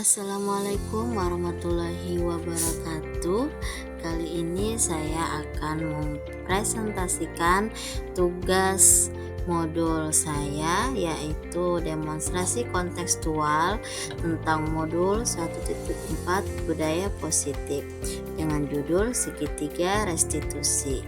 Assalamualaikum warahmatullahi wabarakatuh. Kali ini saya akan mempresentasikan tugas modul saya, yaitu demonstrasi kontekstual tentang modul 1.4 budaya positif dengan judul segitiga restitusi.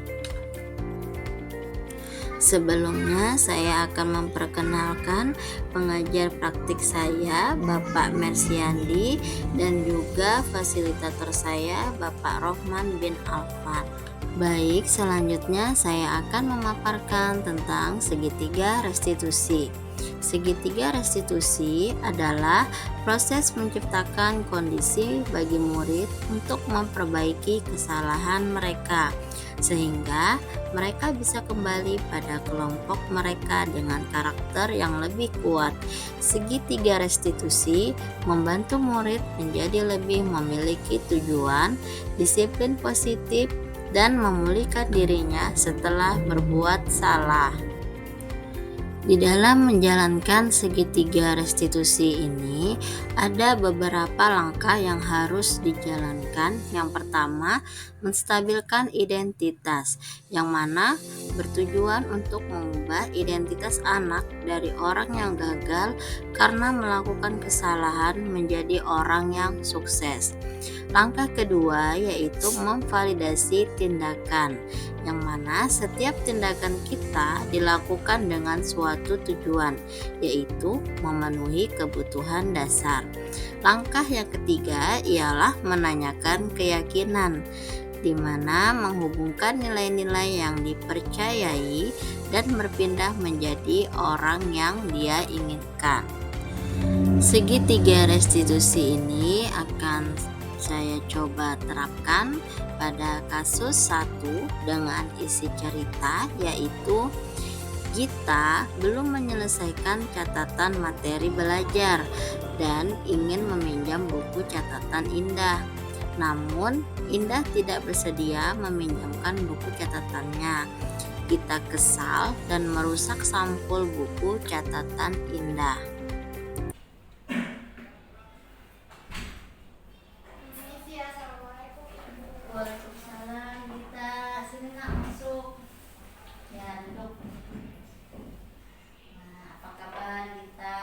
Sebelumnya saya akan memperkenalkan pengajar praktik saya, Bapak Mersiandi, dan juga fasilitator saya, Bapak Rohman bin Alfan. Baik, selanjutnya saya akan memaparkan tentang segitiga restitusi. Segitiga restitusi adalah proses menciptakan kondisi bagi murid untuk memperbaiki kesalahan mereka, sehingga mereka bisa kembali pada kelompok mereka dengan karakter yang lebih kuat. Segitiga restitusi membantu murid menjadi lebih memiliki tujuan, disiplin positif, dan memulihkan dirinya setelah berbuat salah. Di dalam menjalankan segitiga restitusi ini, ada beberapa langkah yang harus dijalankan. Yang pertama, menstabilkan identitas, yang mana bertujuan untuk mengubah identitas anak dari orang yang gagal karena melakukan kesalahan menjadi orang yang sukses. Langkah kedua yaitu memvalidasi tindakan, yang mana setiap tindakan kita dilakukan dengan suatu tujuan, yaitu memenuhi kebutuhan dasar. Langkah yang ketiga ialah menanyakan keyakinan, di mana menghubungkan nilai-nilai yang dipercayai dan berpindah menjadi orang yang dia inginkan. Segitiga restitusi ini akan saya coba terapkan pada kasus 1 dengan isi cerita, yaitu Gita belum menyelesaikan catatan materi belajar dan ingin meminjam buku catatan Indah. Namun Indah tidak bersedia meminjamkan buku catatannya. Gita kesal dan merusak sampul buku catatan Indah. Waalaikumsalam, Gita. Sini nak masuk. Ya, duduk. Nah, apa kabar Gita?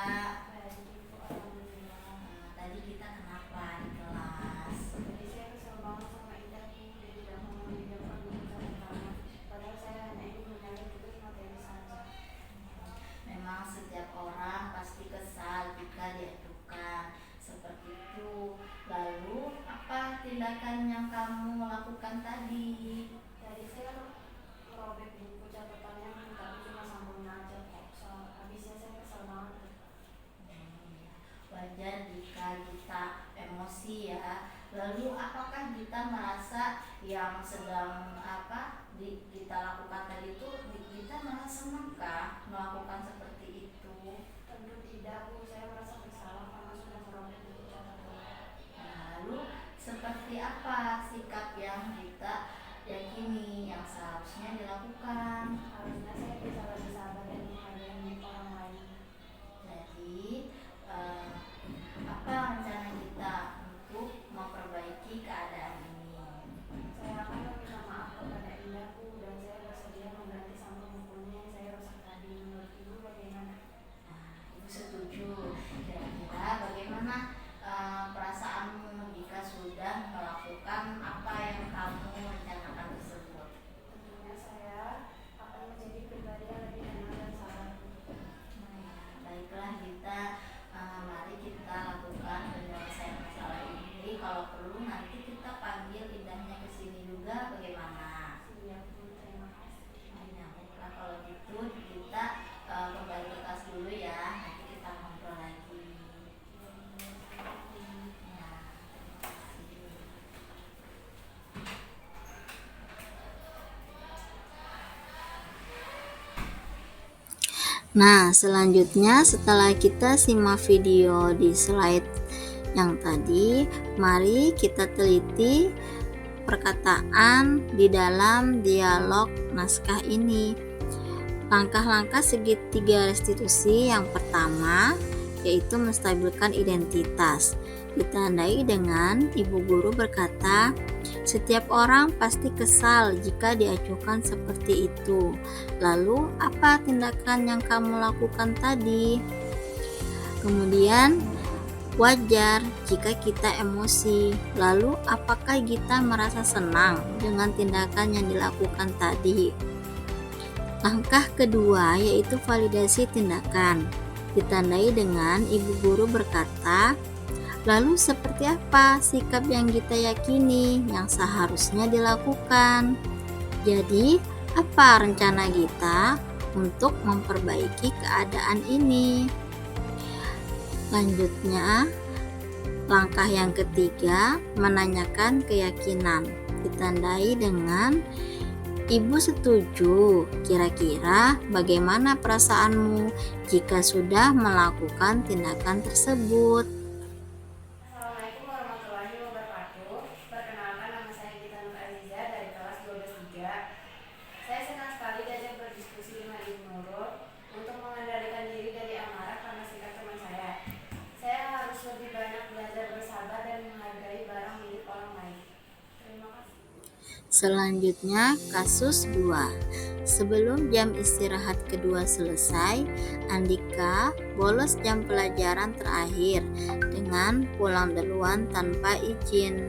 Tadi kita kenapa di kelas? Jadi saya kesel banget sama Indah, dia tidak mau meminjamkan buku catatan. Padahal saya hanya ingin mencari tugas materi saja. Memang setiap orang pasti kesal jika diadukan seperti itu. Lalu apa tindakan yang kamu lakukan tadi? Jadi saya merobek buku catatannya, tapi cuma sambungnya aja kok. Habisnya saya kesel banget. Wajar jika kita emosi ya. Lalu apakah kita merasa yang sedang kita lakukan tadi itu kita merasa senangkah melakukan seperti itu? Tentu tidak, Bu. Saya merasa bersalah karena sudah merobek buku catatan. Lalu seperti apa sikap yang kita yakini yang seharusnya dilakukan? Harusnya saya bisa lebih sabar dan menghargai orang lain. Jadi apa rencana kita untuk memperbaiki keadaan ini? Saya akan meminta maaf kepada Indah, Bu, dan saya bersedia mengganti sampul bukunya yang saya rusak tadi. Menurut Ibu bagaimana? Ibu setuju. Kira-kira bagaimana perasaanmu jika sudah melakukan apa yang kamu rencanakan tersebut? Tentunya saya akan menjadi pribadi yang lebih tenang dan sabar. Baiklah Gita, mari kita lakukan penyelesaian masalah ini. Kalau perlu nanti kita panggil Indahnya ke sini juga, bagaimana? Siap, Bu. Terima kasih. Baiklah kalau gitu kita kembali ke kelas dulu ya. Nanti kita ngobrol lagi. Ya, terima kasih. Nah, selanjutnya setelah kita simak video di slide yang tadi, mari kita teliti perkataan di dalam dialog naskah ini. Langkah-langkah segitiga restitusi yang pertama yaitu menstabilkan identitas. Ditandai dengan ibu guru berkata, setiap orang pasti kesal jika diacuhkan seperti itu. Lalu apa tindakan yang kamu lakukan tadi? Kemudian wajar jika kita emosi. Lalu apakah kita merasa senang dengan tindakan yang dilakukan tadi? Langkah kedua yaitu validasi tindakan. Ditandai dengan ibu guru berkata, lalu seperti apa sikap yang kita yakini yang seharusnya dilakukan? Jadi, apa rencana kita untuk memperbaiki keadaan ini? Lanjutnya, langkah yang ketiga, menanyakan keyakinan. Ditandai dengan ibu setuju. Kira-kira bagaimana perasaanmu jika sudah melakukan tindakan tersebut? Assalamualaikum warahmatullahi wabarakatuh. Perkenalkan, nama saya Gita Nur Aziza dari kelas 12-3. Saya senang sekali diajak berdiskusi dengan Ibu Nurul untuk mengendalikan diri dari amarah karena sikap teman saya. Saya harus lebih banyak belajar bersabar dan menghargai barang milik orang lain. Terima kasih. Selanjutnya, kasus 2. Sebelum jam istirahat kedua selesai, Andika bolos jam pelajaran terakhir dengan pulang duluan tanpa izin.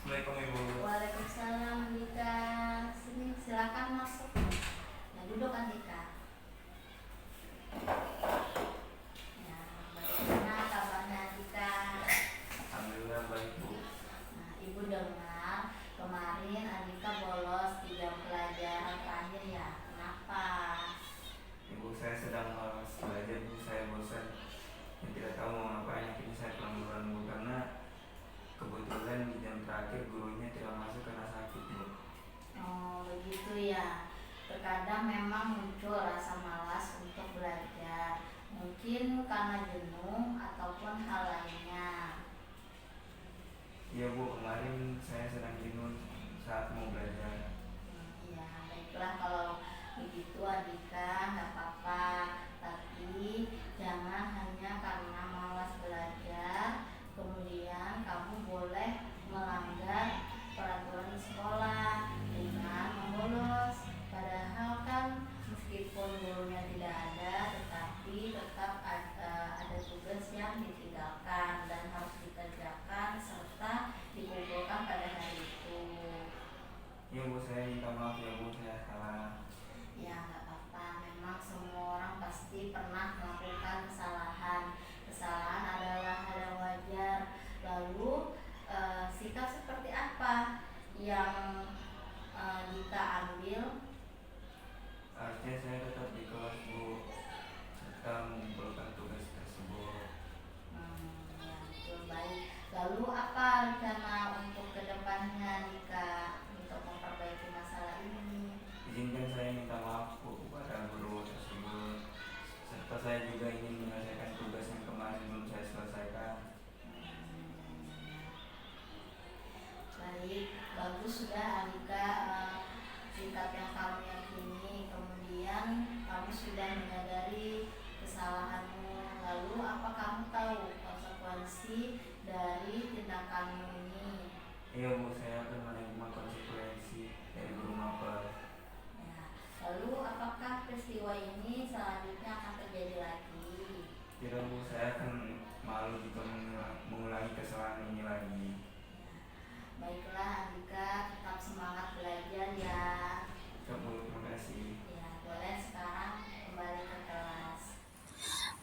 Assalamualaikum Ibu. Waalaikumsalam Andika. Sini silakan masuk. Nah, duduk Andika. Ya, bagaimana kabarnya Andika? Alhamdulillah baik Bu. Nah, Ibu dengar kemarin Andika bolos di jam pelajaran terakhir ya. Kenapa? Ibu saya sedang malas belajar Bu, saya bosan dan tidak tahu mau ngapain. Akhirnya saya pulang duluan Bu karena kebetulan di jam terakhir gurunya tidak masuk karena sakit Bu. Oh, begitu ya. Terkadang memang muncul rasa malas untuk belajar. Mungkin karena jenuh ataupun hal lainnya. Iya Bu, kemarin saya sedang jenuh saat mau belajar. Ya, baiklah kalau begitu Andika, nggak apa-apa. Tapi jangan hanya karena malas belajar, kemudian kamu boleh melanggar peraturan di sekolah dengan membolos. Padahal kan meskipun gurunya tidak ada, tetapi tetap ada tugas yang ditinggalkan dan harus dikerjakan serta dikumpulkan pada hari itu. Iya Bu, saya minta maaf ya Bu, saya salah. Ya nggak apa-apa, memang semua orang pasti pernah melakukan kesalahan. Kesalahan adalah hal yang wajar. Lalu sikap seperti apa yang kita ambil? Harusnya saya tetap di kelas Bu serta mengumpulkan tugas tersebut. Ya, betul, baik. Lalu apa rencana untuk kedepannya Nika untuk memperbaiki masalah ini? Izinkan saya minta maaf Bu kepada guru tersebut serta saya juga ingin menyelesaikan tugas yang kemarin belum saya selesaikan. Baik, bagus sudah Andika, sikap yang kamu yakini, kemudian kamu sudah menyadari kesalahanmu. Lalu apa kamu tahu konsekuensi dari tindakanmu ini? Iya Bu, saya akan menerima konsekuensi dari guru mapel. Ya, lalu apakah peristiwa ini selanjutnya akan terjadi lagi? Tidak Bu, saya akan malu jika mengulangi kesalahan ini lagi. Baiklah Andika, tetap semangat belajar ya. Ya Bu, terima kasih. Ya, boleh sekarang kembali ke kelas.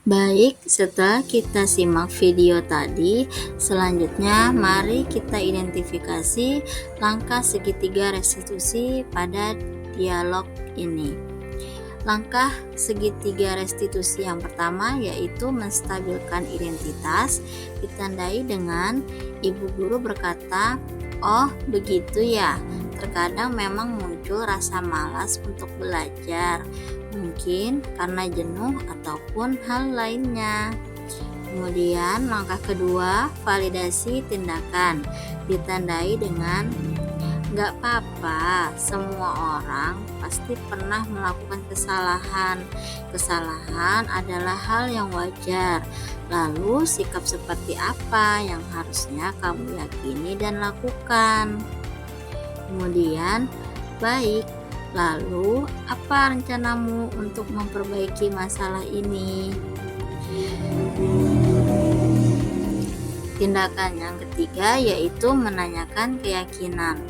Baik, setelah kita simak video tadi, selanjutnya mari kita identifikasi langkah segitiga restitusi pada dialog ini. Langkah segitiga restitusi yang pertama yaitu menstabilkan identitas, ditandai dengan ibu guru berkata, "Oh, begitu ya. Terkadang memang muncul rasa malas untuk belajar, mungkin karena jenuh ataupun hal lainnya." Kemudian langkah kedua, validasi tindakan, ditandai dengan Gak apa-apa, semua orang pasti pernah melakukan kesalahan. Kesalahan adalah hal yang wajar. Lalu, sikap seperti apa yang harusnya kamu yakini dan lakukan? Kemudian, baik. Lalu, apa rencanamu untuk memperbaiki masalah ini? Tindakan yang ketiga yaitu menanyakan keyakinan.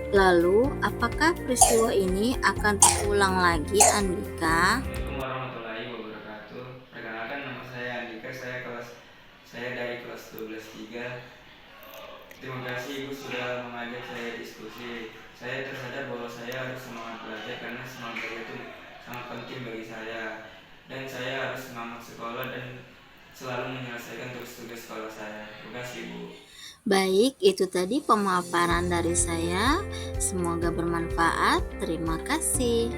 Lalu, apakah peristiwa ini akan terulang lagi, Andika? Assalamualaikum warahmatullahi wabarakatuh. Perkenalkan, nama saya Andika, saya dari kelas 12 3. Terima kasih Ibu sudah mengajak saya diskusi. Saya tersadar bahwa saya harus semangat belajar karena semangat belajar itu sangat penting bagi saya. Dan saya harus semangat sekolah dan selalu menyelesaikan tugas-tugas sekolah saya. Terima kasih Bu. Baik, itu tadi pemaparan dari saya. Semoga bermanfaat. Terima kasih.